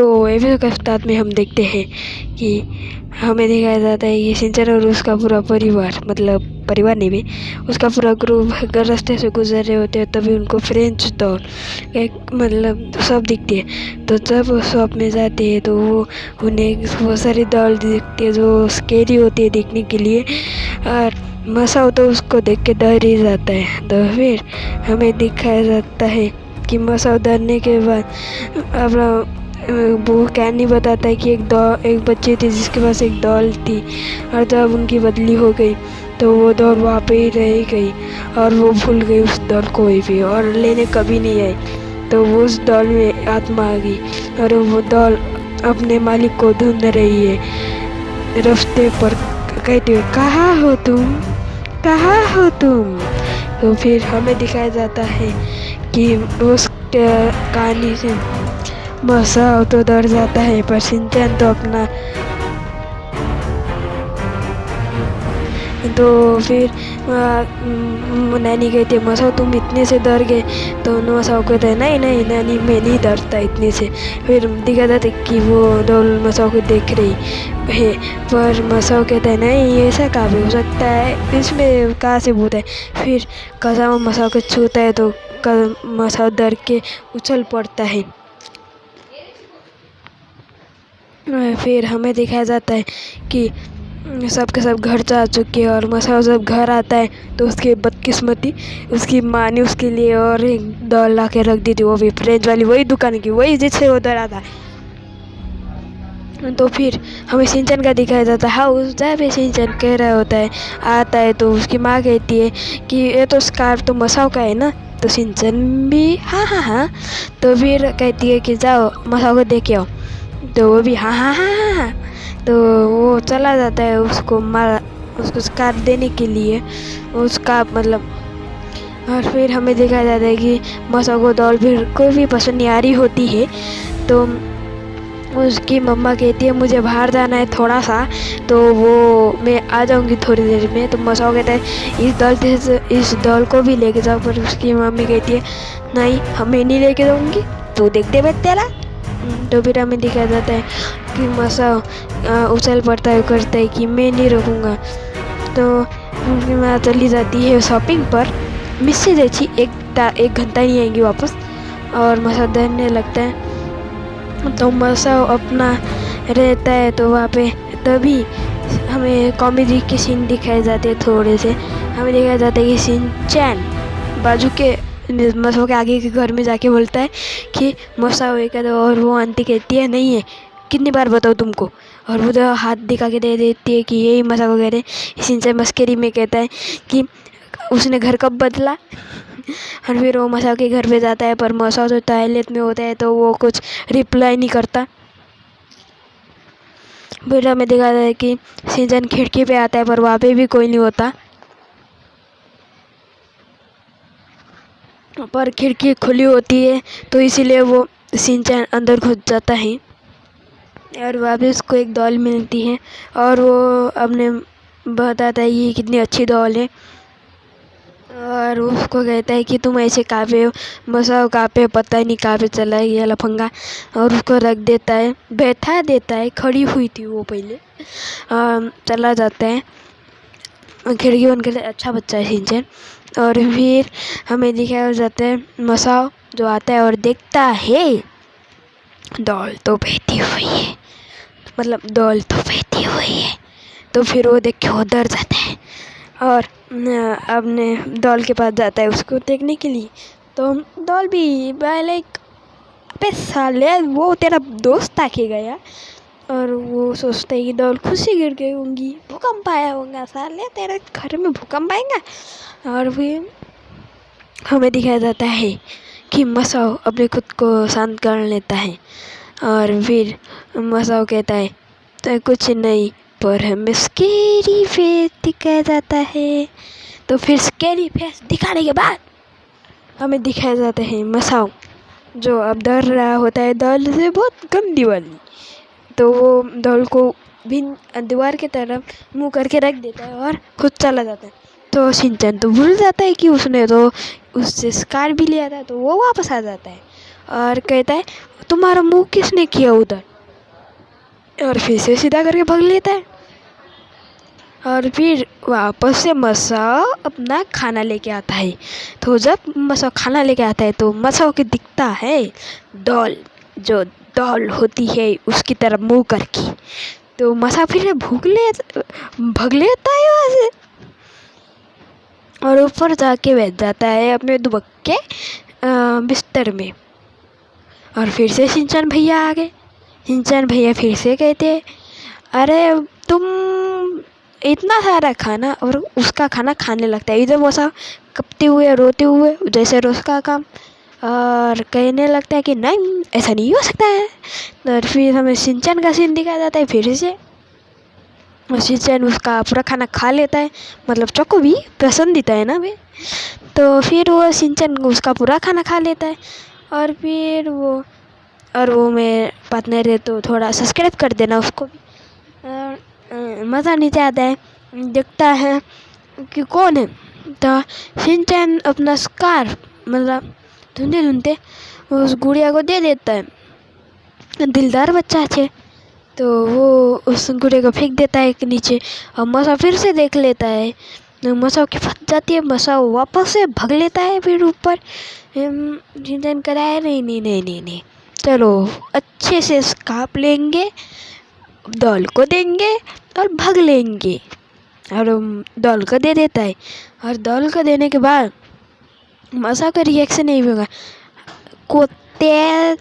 तो एपिसोड के स्टार्ट में हम देखते हैं कि हमें दिखाया जाता है कि शिनचैन और उसका पूरा परिवार, मतलब परिवार नहीं भी, उसका पूरा ग्रुप घर रास्ते से गुजर रहे होते हैं। तभी उनको फ्रेंच डॉल एक मतलब सब दिखती है। तो जब वो शॉप में जाते हैं तो वो उन्हें बहुत सारी डॉल दिखती है जो स्केरी होती है देखने के लिए। और मसाओ तो उसको देख के डर ही जाता है। तो फिर हमें दिखाया जाता है कि मसाओ डरने के बाद अपना वो कहानी बताता है कि एक बच्ची थी जिसके पास एक डॉल थी, और जब उनकी बदली हो गई तो वो डॉल वहाँ पे ही रह गई और वो भूल गई उस डॉल को भी और लेने कभी नहीं आई। तो वो उस डॉल में आत्मा आ गई और वो डॉल अपने मालिक को ढूंढ रही है रास्ते पर, कहती हुए कहाँ हो तुम, कहाँ हो तुम। तो फिर हमें दिखाया जाता है कि उस कहानी से मसाओ तो डर जाता है, पर शिनचैन तो अपना तो फिर नैनी कहती है मसाओ तुम इतने से डर गए। तो मसाओ कहता है नहीं नहीं नैनी मैं नहीं डरता इतने से। फिर दिखा जाता है कि वो डॉल मसाओ को देख रही है, पर मसाओ कहता है नहीं ऐसा कहाँ भी हो सकता है, इसमें कहाँ से भूत है। फिर कसामा मसाओ को छूता है तो मसाओ डर के उछल पड़ता है। फिर हमें दिखाया जाता है कि सब के सब घर जा चुके हैं और मसाओ जब घर आता है तो उसकी बदकिस्मती उसकी माँ ने उसके लिए और एक डॉल ला के रख दी थी, वो भी फ्रेंच वाली, वही दुकान की, वही जिससे वो डरा था। तो फिर हमें शिनचैन का दिखाया जाता है। हाँ उस जहाँ पे शिनचैन कह रहा होता है आता है तो उसकी माँ कहती है कि ये तो स्कार्फ तो मसाओ का है ना। तो शिनचैन भी हाँ हाँ हाँ। तो फिर कहती है कि जाओ मसाओ को देख के आओ। तो वो भी हाँ हाँ हाँ हाँ हाँ। तो वो चला जाता है उसको स्कार्फ देने के लिए, उसका मतलब। और फिर हमें देखा जाता है कि मसाओ को डॉल बिल्कुल भी पसंद नहीं आ रही होती है। तो उसकी मम्मा कहती है मुझे बाहर जाना है थोड़ा सा, तो वो मैं आ जाऊंगी थोड़ी देर में। तो मसाओ कहता है इस डॉल को भी लेके जाओ, पर उसकी मम्मी कहती है नहीं हमें नहीं लेके जाऊंगी, तू देखते बैठ तेरा। तो फिर हमें दिखाया जाता है कि मसाओ उछल पड़ता है, करता है कि मैं नहीं रुकूंगा। तो उनकी माँ चली जाती है शॉपिंग पर, मिस्सी देखी एक घंटा नहीं आएंगी वापस, और मसाओ डरने लगता है। तो मसाओ अपना रहता है तो वहाँ पे तभी हमें कॉमेडी के सीन दिखाए जाते हैं थोड़े से। हमें दिखाया जाता है कि शिनचैन बाजू के मसाओ के आगे के घर में जाके बोलता है कि मसाओ एक है, और वो आंटी कहती है नहीं है कितनी बार बताओ तुमको, और वो तो हाथ दिखा के दे देती है कि यही मसाओ कह रहे। शिनचैन मस्करी में कहता है कि उसने घर कब बदला। और फिर वो मसाओ के घर पे जाता है, पर मसाओ तो टॉयलेट में होता है तो वो कुछ रिप्लाई नहीं करता। फिर हमें दिखाता है कि शिनचैन खिड़की पे आता है, पर वहाँ पे भी कोई नहीं होता, पर खिड़की खुली होती है तो इसीलिए वो शिनचैन अंदर घुस जाता है। और वापस उसको एक डॉल मिलती है और वो अपने बताता है ये कितनी अच्छी डॉल है, और उसको कहता है कि तुम ऐसे कहाँ पे हो। मसाओ कहाँ पे पता ही नहीं कहाँ पे चला है ये लफंगा, और उसको रख देता है, बैठा देता है, खड़ी हुई थी वो पहले। चला जाता है, खिड़की बंद कर, अच्छा बच्चा है शिनचैन। और फिर हमें दिखाया जाता है मसाओ जो आता है और देखता है डॉल तो बहती हुई है, मतलब डॉल तो बहती हुई है। तो फिर वो देख के वो डर जाता है और अपने डॉल के पास जाता है उसको देखने के लिए। तो डॉल भी लाइक अबे साले वो तेरा दोस्त आके गया, और वो सोचता है कि डॉल खुशी गिर गई होंगी, भूकंप आया होगा, साले तेरे घर में भूकंप आएगा। और फिर हमें दिखाया जाता है कि मसाओ अपने खुद को शांत कर लेता है, और फिर मसाओ कहता है तो कुछ नहीं, पर हमें स्केरी फेस दिखाया जाता है। तो फिर स्केरी फेस दिखाने के बाद हमें दिखाया जाता है मसाओ जो अब डर रहा होता है डॉल से, बहुत गंदी वाली। तो वो डॉल को भी दीवार की तरफ मुंह करके रख देता है और खुद चला जाता है। तो शिनचैन तो भूल जाता है कि उसने तो उससे स्कार भी लिया था, तो वो वापस आ जाता है और कहता है तुम्हारा मुंह किसने किया उधर? और फिर से सीधा करके भाग लेता है। और फिर वापस से मसाओ अपना खाना लेके आता है। तो जब मसाओ खाना लेके आता है तो मसाओ के दिखता है डॉल, जो डॉल होती है उसकी तरफ मुंह करके। तो मसाओ फिर भाग लेता है वहाँ से और ऊपर जाके बैठ जाता है अपने दुबक के बिस्तर में। और फिर से शिनचैन भैया आ गए। शिनचैन भैया फिर से कहते, अरे तुम इतना सारा खाना, और उसका खाना खाने लगता है। इधर मसाओ कपते हुए रोते हुए जैसे रोज का काम, और कहने लगता है कि नहीं ऐसा नहीं हो सकता है। और फिर हमें शिनचैन का सीन दिखाया जाता है फिर से। शिनचैन उसका पूरा खाना खा लेता है, मतलब चोको भी पसंदीदा है ना वे। तो फिर वो शिनचैन उसका पूरा खाना खा लेता है। और फिर वो मेरे पार्टनर है तो थोड़ा सब्सक्राइब कर देना उसको भी। मज़ा नीचे आता है, देखता है कि कौन है। तो शिनचैन अपना स्कार्फ मतलब ढूंढते ढूंढते उस गुड़िया को दे देता है। दिलदार बच्चा है तो वो उस गुड़िया को फेंक देता है नीचे। और मसाओ फिर से देख लेता है, मसाओ की फंस जाती है। मसाओ वापस से भाग लेता है फिर ऊपर। शिनचैन कह रहा है नहीं, चलो अच्छे से स्कार्फ लेंगे, डॉल को देंगे और भाग लेंगे। और डॉल को दे देता है। और डॉल को देने के बाद मसाओ का रिएक्शन नहीं होगा, कुत्ते।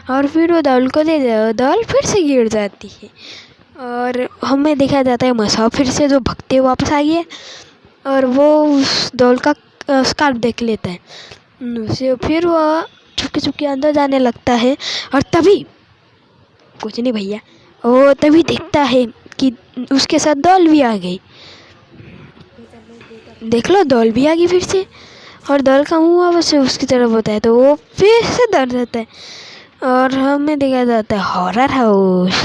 और फिर वो डॉल को दे देता है, डॉल फिर से गिर जाती है। और हमें दिखाया जाता है मसाओ फिर से जो भगते वापस आ गया और वो उस डॉल का स्कार्फ देख लेता है। फिर वो छुपके छुपके अंदर जाने लगता है। और तभी कुछ नहीं भैया, वो तभी देखता है कि उसके साथ डॉल भी आ गई। देख लो डॉल भी आ गई फिर से। और डॉल का मुँह वापस से उसकी तरफ होता है तो वो फिर से डर जाता है। और हमें दिखाया जाता है हॉरर हाउस।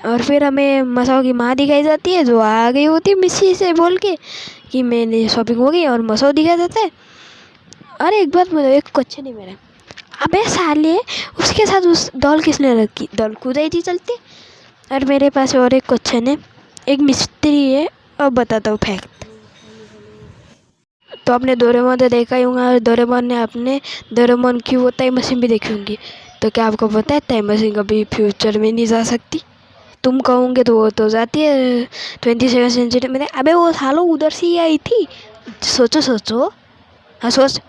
और फिर हमें मसाओ की माँ दिखाई जाती है जो आ गई होती है मिस्सी से बोल के कि मेरी शॉपिंग हो गई। और मसाओ दिखाया जाता है, अरे एक बात मतलब एक क्वेश्चन है मेरा, अबे साले उसके साथ उस डॉल किसने रखी? डॉल कूद आई थी चलती। और मेरे पास और एक क्वेश्चन है, एक मिस्ट्री है, अब बताता हूँ फैक्ट। तो आपने डोरेमोन तो देखा ही होगा, और डोरेमोन ने अपने डोरेमोन की वो टाइम मशीन भी देखी होंगी। तो क्या आपको पता है टाइम मशीन कभी फ्यूचर में नहीं जा सकती? तुम कहोगे तो वो तो जाती है 27 सेंचुरी में। अबे वो सालों उधर से ही आई थी। सोचो, हाँ सोच।